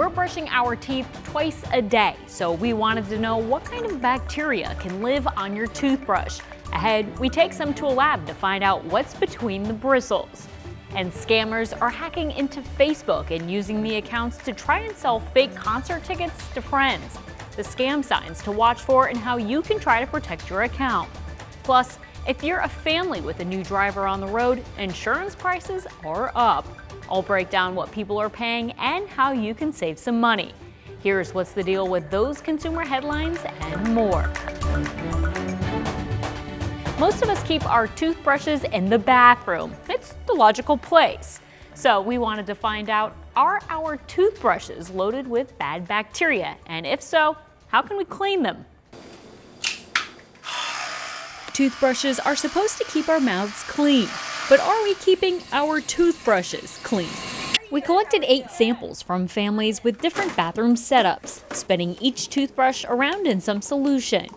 We're brushing our teeth twice a day, so we wanted to know what kind of bacteria can live on your toothbrush. Ahead, we take some to a lab to find out what's between the bristles. And scammers are hacking into Facebook and using the accounts to try and sell fake concert tickets to friends. The scam signs to watch for and how you can try to protect your account. Plus, if you're a family with a new driver on the road, insurance prices are up. I'll break down what people are paying and how you can save some money. Here's what's the deal with those consumer headlines and more. Most of us keep our toothbrushes in the bathroom. It's the logical place. So we wanted to find out, are our toothbrushes loaded with bad bacteria? And if so, how can we clean them? Toothbrushes are supposed to keep our mouths clean, but are we keeping our toothbrushes clean? We collected 8 samples from families with different bathroom setups, spinning each toothbrush around in some solution.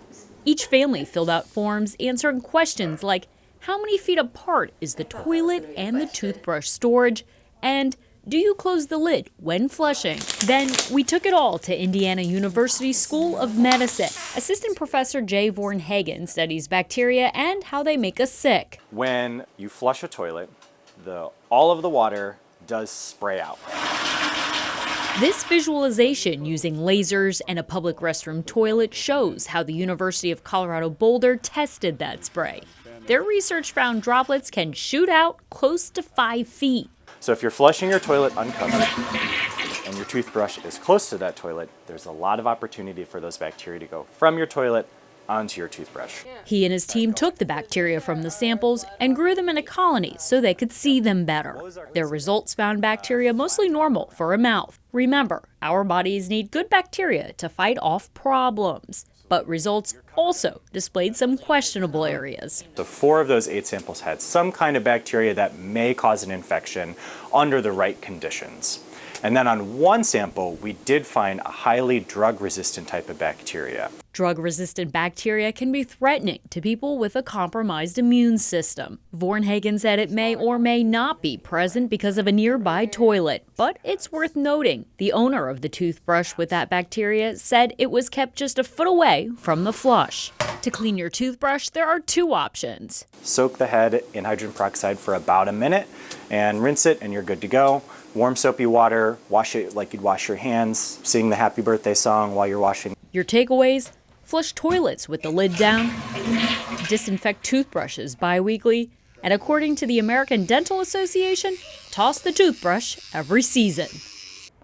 Each family filled out forms answering questions like, how many feet apart is the toilet and the toothbrush storage? And do you close the lid when flushing? Then we took it all to Indiana University School of Medicine. Assistant Professor Jay Vornhagen studies bacteria and how they make us sick. When you flush a toilet, all of the water does spray out. This visualization using lasers and a public restroom toilet shows how the University of Colorado Boulder tested that spray. Their research found droplets can shoot out close to 5 feet. So if you're flushing your toilet uncovered and your toothbrush is close to that toilet, there's a lot of opportunity for those bacteria to go from your toilet onto your toothbrush. He and his team took the bacteria from the samples and grew them in a colony so they could see them better. Their results found bacteria mostly normal for a mouth. Remember, our bodies need good bacteria to fight off problems. But results also displayed some questionable areas. So 4 of those 8 samples had some kind of bacteria that may cause an infection under the right conditions. And then on 1 sample, we did find a highly drug-resistant type of bacteria. Drug-resistant bacteria can be threatening to people with a compromised immune system. Vornhagen said it may or may not be present because of a nearby toilet, but it's worth noting the owner of the toothbrush with that bacteria said it was kept just a foot away from the flush. To clean your toothbrush, there are 2 options. Soak the head in hydrogen peroxide for about a minute and rinse it and you're good to go. Warm soapy water, wash it like you'd wash your hands, sing the happy birthday song while you're washing. Your takeaways? Flush toilets with the lid down, disinfect toothbrushes bi-weekly, and according to the American Dental Association, toss the toothbrush every season.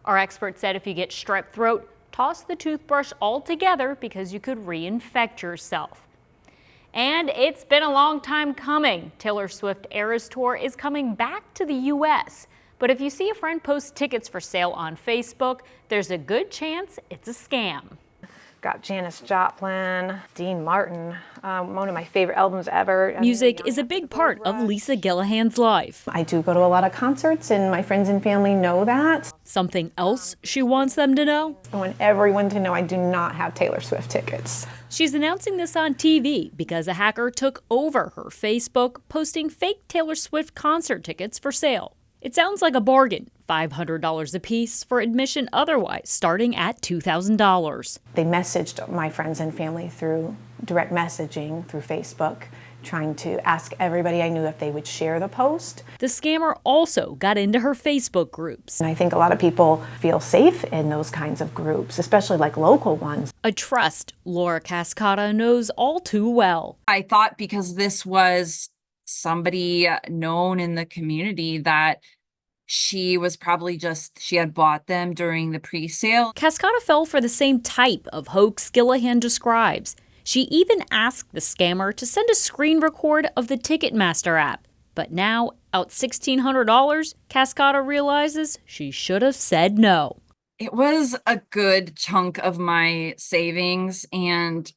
Our expert said if you get strep throat, toss the toothbrush altogether because you could reinfect yourself. And it's been a long time coming. Taylor Swift Eras Tour is coming back to the U.S., but if you see a friend post tickets for sale on Facebook, there's a good chance it's a scam. Got Janis Joplin, Dean Martin, one of my favorite albums ever. Music is a big part of Lisa Gillihan's life. I do go to a lot of concerts and my friends and family know that. Something else she wants them to know? I want everyone to know I do not have Taylor Swift tickets. She's announcing this on TV because a hacker took over her Facebook, posting fake Taylor Swift concert tickets for sale. It sounds like a bargain, $500 a piece for admission otherwise starting at $2,000. They messaged my friends and family through direct messaging through Facebook, trying to ask everybody I knew if they would share the post. The scammer also got into her Facebook groups. And I think a lot of people feel safe in those kinds of groups, especially like local ones. A trust Laura Cascata knows all too well. I thought because this was somebody known in the community that she had bought them during the pre-sale. Cascata fell for the same type of hoax Gillihan describes. She even asked the scammer to send a screen record of the Ticketmaster app. But now, out $1,600, Cascata realizes she should have said no. It was a good chunk of my savings, and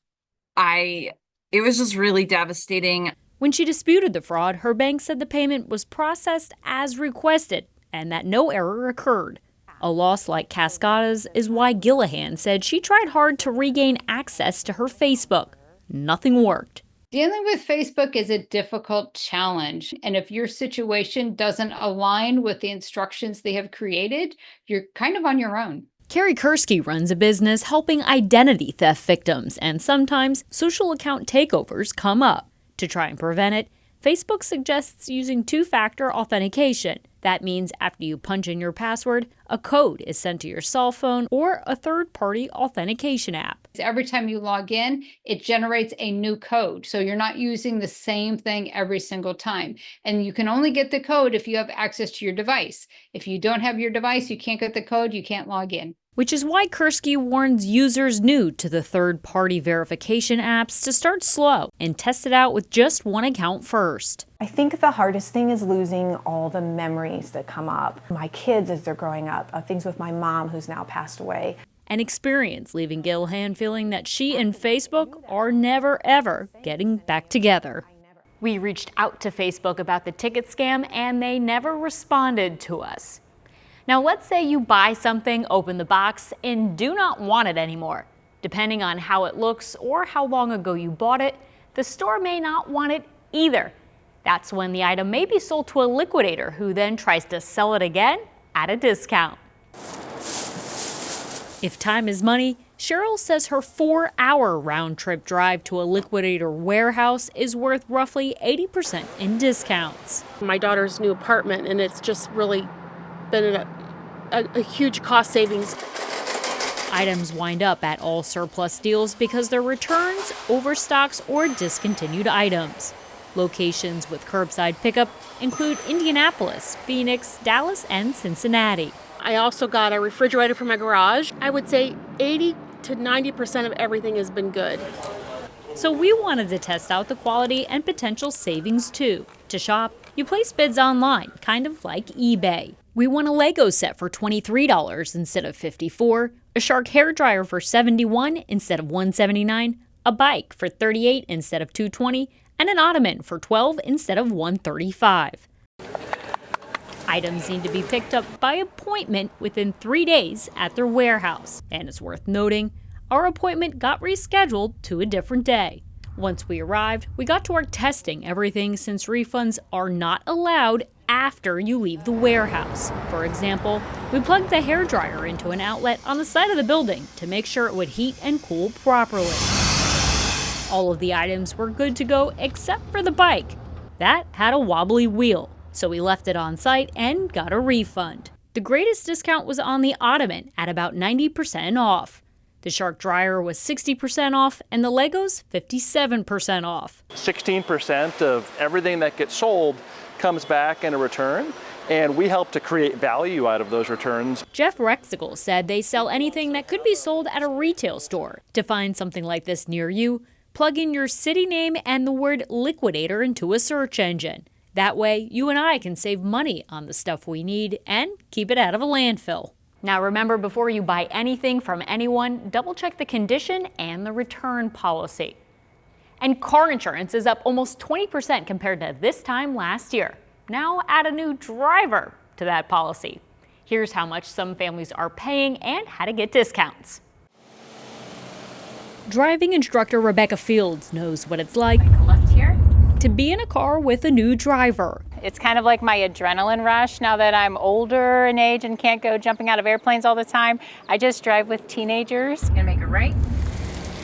it was just really devastating. When she disputed the fraud, her bank said the payment was processed as requested and that no error occurred. A loss like Cascata's is why Gillihan said she tried hard to regain access to her Facebook. Nothing worked. Dealing with Facebook is a difficult challenge, and if your situation doesn't align with the instructions they have created, you're kind of on your own. Carrie Kursky runs a business helping identity theft victims, and sometimes social account takeovers come up. To try and prevent it, Facebook suggests using two-factor authentication. That means after you punch in your password, a code is sent to your cell phone or a third-party authentication app. Every time you log in, it generates a new code. So you're not using the same thing every single time. And you can only get the code if you have access to your device. If you don't have your device, you can't get the code, you can't log in. Which is why Kursky warns users new to the third-party verification apps to start slow and test it out with just one account first. I think the hardest thing is losing all the memories that come up. My kids as they're growing up, things with my mom who's now passed away. An experience leaving Gilhan feeling that she and Facebook are never ever getting back together. We reached out to Facebook about the ticket scam and they never responded to us. Now let's say you buy something, open the box, and do not want it anymore. Depending on how it looks or how long ago you bought it, the store may not want it either. That's when the item may be sold to a liquidator who then tries to sell it again at a discount. If time is money, Cheryl says her 4-hour round-trip drive to a liquidator warehouse is worth roughly 80% in discounts. My daughter's new apartment, and it's just really been a huge cost savings. Items wind up at all surplus deals because they're returns, overstocks, or discontinued items. Locations with curbside pickup include Indianapolis, Phoenix, Dallas, and Cincinnati. I also got a refrigerator for my garage. I would say 80 to 90% of everything has been good. So we wanted to test out the quality and potential savings too. To shop, you place bids online, kind of like eBay. We won a Lego set for $23 instead of $54, a Shark hairdryer for $71 instead of $179, a bike for $38 instead of $220, and an ottoman for $12 instead of $135. Items need to be picked up by appointment within 3 days at their warehouse. And it's worth noting, our appointment got rescheduled to a different day. Once we arrived, we got to work testing everything since refunds are not allowed after you leave the warehouse. For example, we plugged the hairdryer into an outlet on the side of the building to make sure it would heat and cool properly. All of the items were good to go except for the bike. That had a wobbly wheel, so we left it on site and got a refund. The greatest discount was on the ottoman at about 90% off. The Shark dryer was 60% off and the Legos 57% off. 16% of everything that gets sold comes back in a return, and we help to create value out of those returns. Jeff Rexicle said they sell anything that could be sold at a retail store. To find something like this near you, plug in your city name and the word liquidator into a search engine. That way, you and I can save money on the stuff we need and keep it out of a landfill. Now remember, before you buy anything from anyone, double check the condition and the return policy. And car insurance is up almost 20% compared to this time last year. Now add a new driver to that policy. Here's how much some families are paying and how to get discounts. Driving instructor Rebecca Fields knows what it's like Left here. to be in a car with a new driver. It's kind of like my adrenaline rush now that I'm older in age and can't go jumping out of airplanes all the time. I just drive with teenagers. I'm gonna make a right.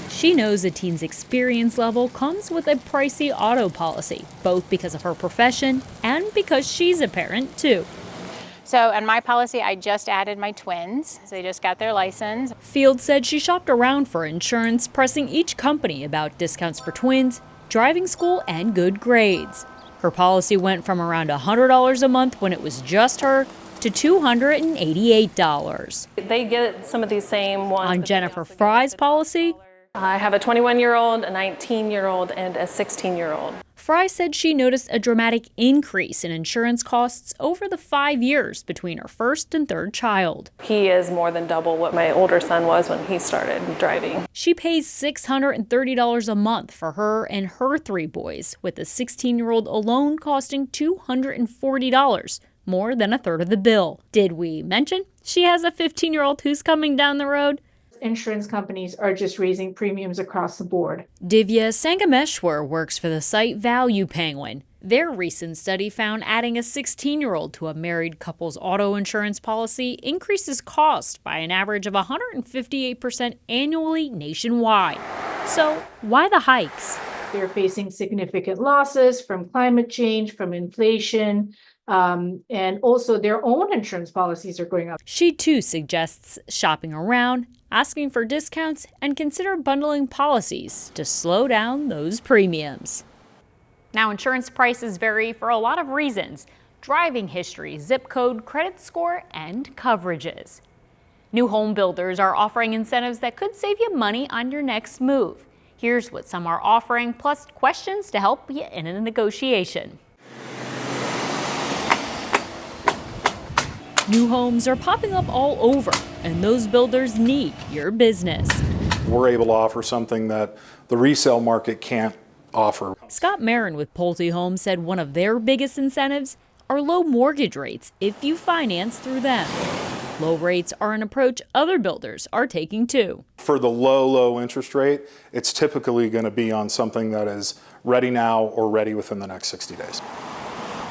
She knows a teen's experience level comes with a pricey auto policy, both because of her profession and because she's a parent too. So on my policy, I just added my twins. So they just got their license. Field said she shopped around for insurance, pressing each company about discounts for twins, driving school, and good grades. Her policy went from around $100 a month when it was just her to $288. They get some of these same ones. On Jennifer Fry's policy, I have a 21-year-old, a 19-year-old, and a 16-year-old. Fry said she noticed a dramatic increase in insurance costs over the 5 years between her first and third child. He is more than double what my older son was when he started driving. She pays $630 a month for her and her 3 boys, with the 16-year-old alone costing $240, more than a third of the bill. Did we mention she has a 15-year-old who's coming down the road? Insurance companies are just raising premiums across the board. Divya Sangameshwar works for the site Value Penguin. Their recent study found adding a 16-year-old to a married couple's auto insurance policy increases cost by an average of 158% annually nationwide. So why the hikes? They're facing significant losses from climate change, from inflation, and also their own insurance policies are going up. She too suggests shopping around, asking for discounts, and consider bundling policies to slow down those premiums. Now, insurance prices vary for a lot of reasons: driving history, zip code, credit score, and coverages. New home builders are offering incentives that could save you money on your next move. Here's what some are offering, plus questions to help you in a negotiation. New homes are popping up all over, and those builders need your business. We're able to offer something that the resale market can't offer. Scott Marin with Pulte Homes said one of their biggest incentives are low mortgage rates if you finance through them. Low rates are an approach other builders are taking too. For the low interest rate, it's typically going to be on something that is ready now or ready within the next 60 days.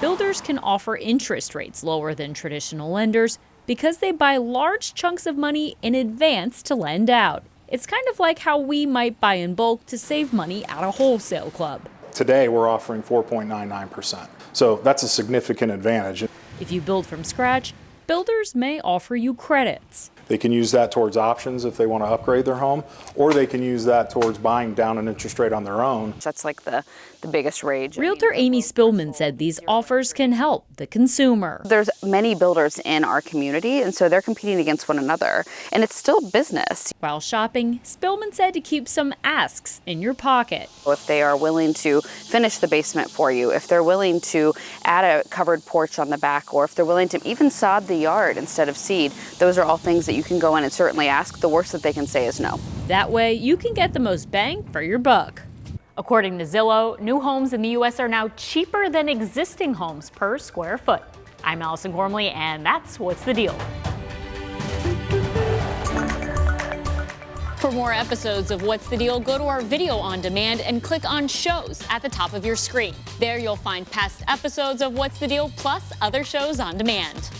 Builders can offer interest rates lower than traditional lenders because they buy large chunks of money in advance to lend out. It's kind of like how we might buy in bulk to save money at a wholesale club. Today, we're offering 4.99%. So that's a significant advantage. If you build from scratch, builders may offer you credits. They can use that towards options if they want to upgrade their home, or they can use that towards buying down an interest rate on their own. That's like the biggest rage. Realtor Amy Spillman said these offers can help the consumer. There's many builders in our community, and so they're competing against one another, and it's still business. While shopping, Spillman said to keep some asks in your pocket. If they are willing to finish the basement for you, if they're willing to add a covered porch on the back, or if they're willing to even sod the yard instead of seed, those are all things that you can go in and certainly ask. The worst that they can say is no. That way, you can get the most bang for your buck. According to Zillow, new homes in the U.S. are now cheaper than existing homes per square foot. I'm Allison Gormley, and that's What's the Deal? For more episodes of What's the Deal, go to our video on demand and click on Shows at the top of your screen. There you'll find past episodes of What's the Deal plus other shows on demand.